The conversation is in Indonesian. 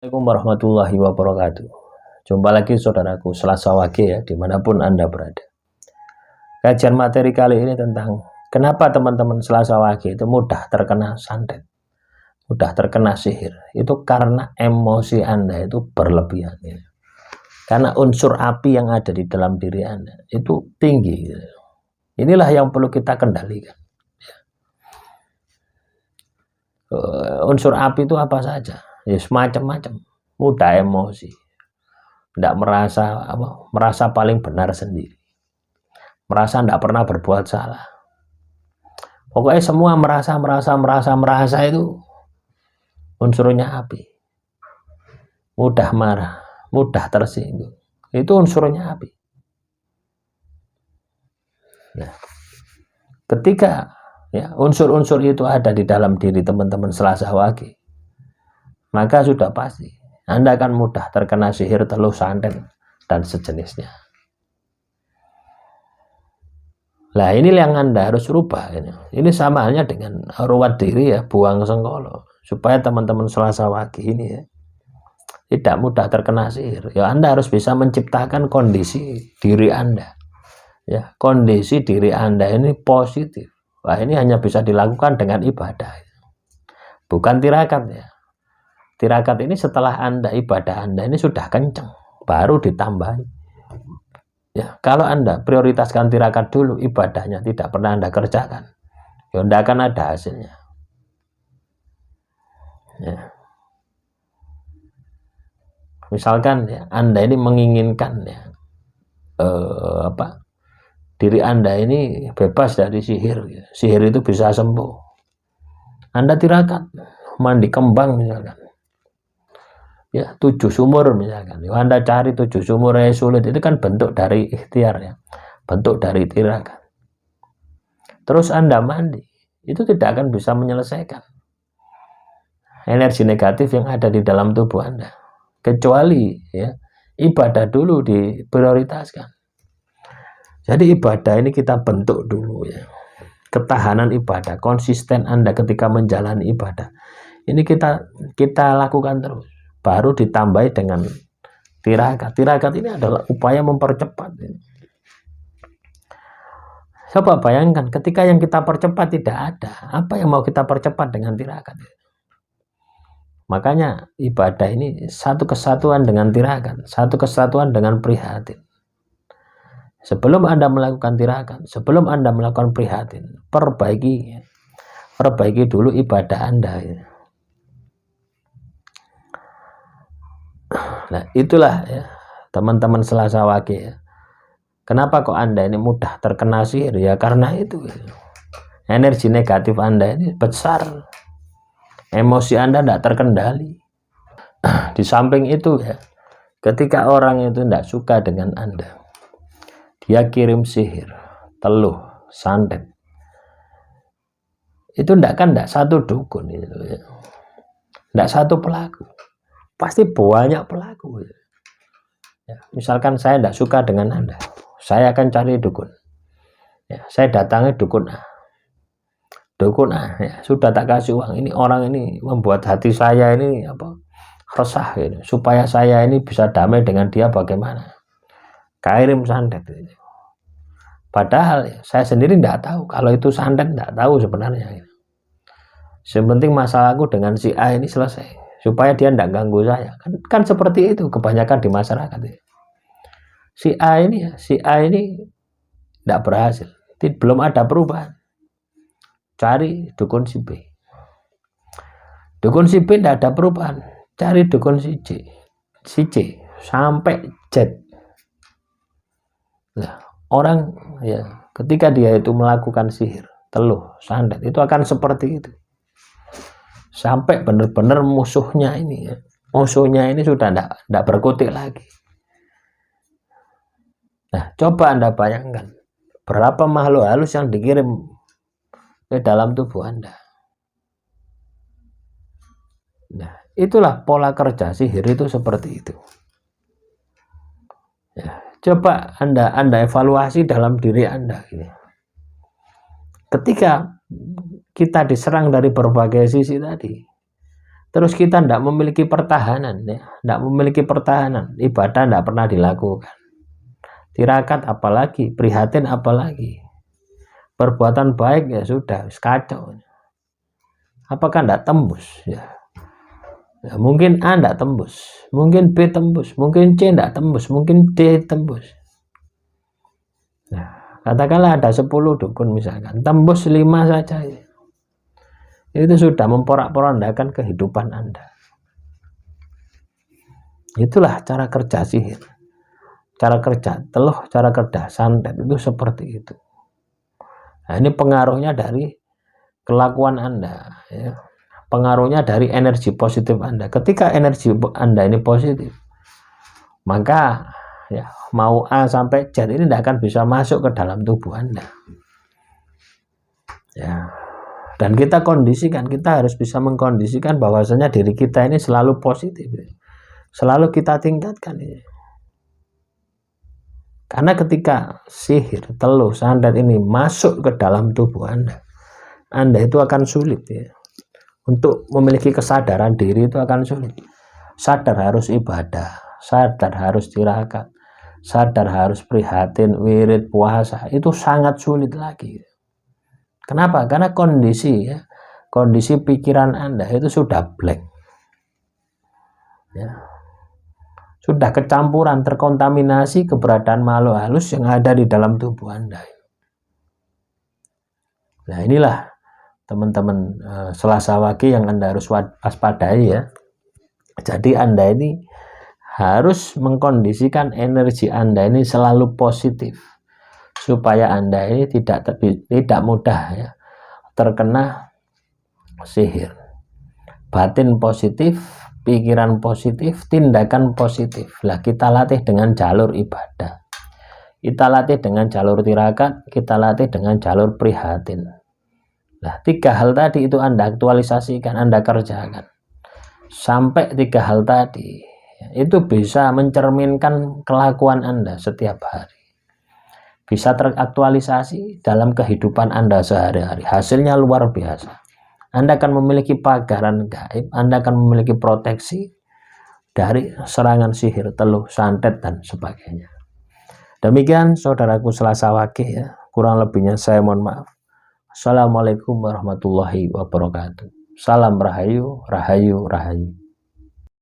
Assalamualaikum warahmatullahi wabarakatuh. Jumpa lagi saudaraku Selasa Wage ya, dimanapun Anda berada. Kajian materi kali ini tentang kenapa teman-teman Selasa Wage itu mudah terkena santet, mudah terkena sihir. Itu karena emosi Anda itu berlebihan ya. Karena unsur api yang ada di dalam diri Anda itu tinggi ya. Inilah yang perlu kita kendalikan ya. Unsur api itu apa saja? Ya semacam-macam, mudah emosi, tidak merasa paling benar sendiri, merasa tidak pernah berbuat salah. Pokoknya semua merasa itu unsurnya api. Mudah marah, mudah tersinggung, itu unsurnya api. Nah, ketika ya unsur-unsur itu ada di dalam diri teman-teman Selasa Wage, maka sudah pasti Anda akan mudah terkena sihir, teluh, santet, dan sejenisnya. Nah, ini yang Anda harus rubah. Ini sama halnya dengan ruwet diri ya, buang sengkolo. Supaya teman-teman Selasa Wage ini ya tidak mudah terkena sihir. Ya, Anda harus bisa menciptakan kondisi diri Anda. Ya, kondisi diri Anda ini positif. Wah, ini hanya bisa dilakukan dengan ibadah. Bukan tirakat ya. Tirakat ini setelah Anda ibadah Anda ini sudah kenceng, baru ditambahi. Ya, kalau Anda prioritaskan tirakat dulu, ibadahnya tidak pernah Anda kerjakan, ya tidak akan ada hasilnya. Ya. Misalkan ya, Anda ini menginginkan ya, diri Anda ini bebas dari sihir, ya. Sihir itu bisa sembuh. Anda tirakat, mandi kembang misalkan. Ya, 7 sumur misalkan. Ya, Anda cari 7 sumur yang sulit, itu kan bentuk dari ikhtiar ya, bentuk dari tirakat. Terus Anda mandi, itu tidak akan bisa menyelesaikan energi negatif yang ada di dalam tubuh Anda, kecuali ya ibadah dulu diprioritaskan. Jadi ibadah ini kita bentuk dulu ya, ketahanan ibadah, konsisten Anda ketika menjalani ibadah ini kita lakukan terus, baru ditambahi dengan tirakat. Tirakat ini adalah upaya mempercepat. Coba bayangkan ketika yang kita percepat tidak ada, apa yang mau kita percepat dengan tirakat? Makanya ibadah ini satu kesatuan dengan tirakat, satu kesatuan dengan prihatin. Sebelum Anda melakukan tirakat, sebelum Anda melakukan prihatin, perbaiki dulu ibadah Anda ya. Nah, itulah ya teman-teman Selasa Wage ya. Kenapa kok Anda ini mudah terkena sihir? Ya karena itu ya. Energi negatif Anda ini besar, emosi Anda tidak terkendali. Di samping itu ya, ketika orang itu tidak suka dengan Anda, dia kirim sihir, teluh, santet, itu tidak satu dukun itu ya, tidak satu pelaku, pasti banyak pelaku ya. Misalkan saya tidak suka dengan Anda, saya akan cari dukun ya, saya datangi dukun A ya, sudah tak kasih uang, ini orang ini membuat hati saya ini resah gitu. Supaya saya ini bisa damai dengan dia, bagaimana? Kirim santet gitu. Padahal ya, saya sendiri tidak tahu kalau itu santet, tidak tahu sebenarnya gitu. Yang penting masalahku dengan si A ini selesai, supaya dia tidak ganggu saya, kan seperti itu kebanyakan di masyarakat ya. Si A ini tidak berhasil, belum ada perubahan, cari dukun si B. Dukun si B tidak ada perubahan, cari dukun si C sampai Z. Nah, orang ya ketika dia itu melakukan sihir, teluh, santet, itu akan seperti itu sampai benar-benar musuhnya ini sudah tidak berkutik lagi. Nah, coba Anda bayangkan berapa makhluk halus yang dikirim ke dalam tubuh Anda. Nah, itulah pola kerja sihir itu seperti itu ya. Coba Anda evaluasi dalam diri Anda gitu. Ketika kita diserang dari berbagai sisi tadi, terus kita tidak memiliki pertahanan, ya, tidak memiliki pertahanan, ibadah tidak pernah dilakukan, tirakat apalagi, prihatin apalagi, perbuatan baik ya sudah kacau. Apakah tidak tembus? Ya, mungkin A tidak tembus, mungkin B tembus, mungkin C tidak tembus, mungkin D tembus. Nah, katakanlah ada 10 dukun misalkan, tembus 5 saja, itu sudah memporak-porandakan kehidupan Anda. Itulah cara kerja sihir, cara kerja teluh, cara kerja santet itu seperti itu. Nah, ini pengaruhnya dari kelakuan Anda, ya. Pengaruhnya dari energi positif Anda. Ketika energi Anda ini positif, maka ya, mau A sampai Z ini tidak akan bisa masuk ke dalam tubuh Anda. Ya. Dan kita kondisikan, kita harus bisa mengkondisikan bahwasanya diri kita ini selalu positif, selalu kita tingkatkan ini. Karena ketika sihir, teluh, santet ini masuk ke dalam tubuh Anda itu akan sulit, ya. Untuk memiliki kesadaran diri itu akan sulit. Sadar harus ibadah, sadar harus tirakat, sadar harus prihatin, wirid, puasa, itu sangat sulit lagi. Kenapa? Karena kondisi pikiran Anda itu sudah blank, ya. Sudah kecampuran, terkontaminasi keberadaan makhluk halus yang ada di dalam tubuh Anda. Nah, inilah teman-teman Selasa Wage yang Anda harus waspadai, ya. Jadi Anda ini harus mengkondisikan energi Anda ini selalu positif, supaya Anda ini tidak mudah, ya, terkena sihir. Batin positif, pikiran positif, tindakan positif. Lah, kita latih dengan jalur ibadah, kita latih dengan jalur tirakat, kita latih dengan jalur prihatin. Nah, 3 hal tadi itu Anda aktualisasikan, Anda kerjakan sampai 3 hal tadi itu bisa mencerminkan kelakuan Anda setiap hari, bisa teraktualisasi dalam kehidupan Anda sehari-hari. Hasilnya luar biasa. Anda akan memiliki pagaran gaib, Anda akan memiliki proteksi dari serangan sihir, teluh, santet, dan sebagainya. Demikian saudaraku Selasa Wage, ya. Kurang lebihnya saya mohon maaf. Assalamualaikum warahmatullahi wabarakatuh. Salam Rahayu, Rahayu, Rahayu.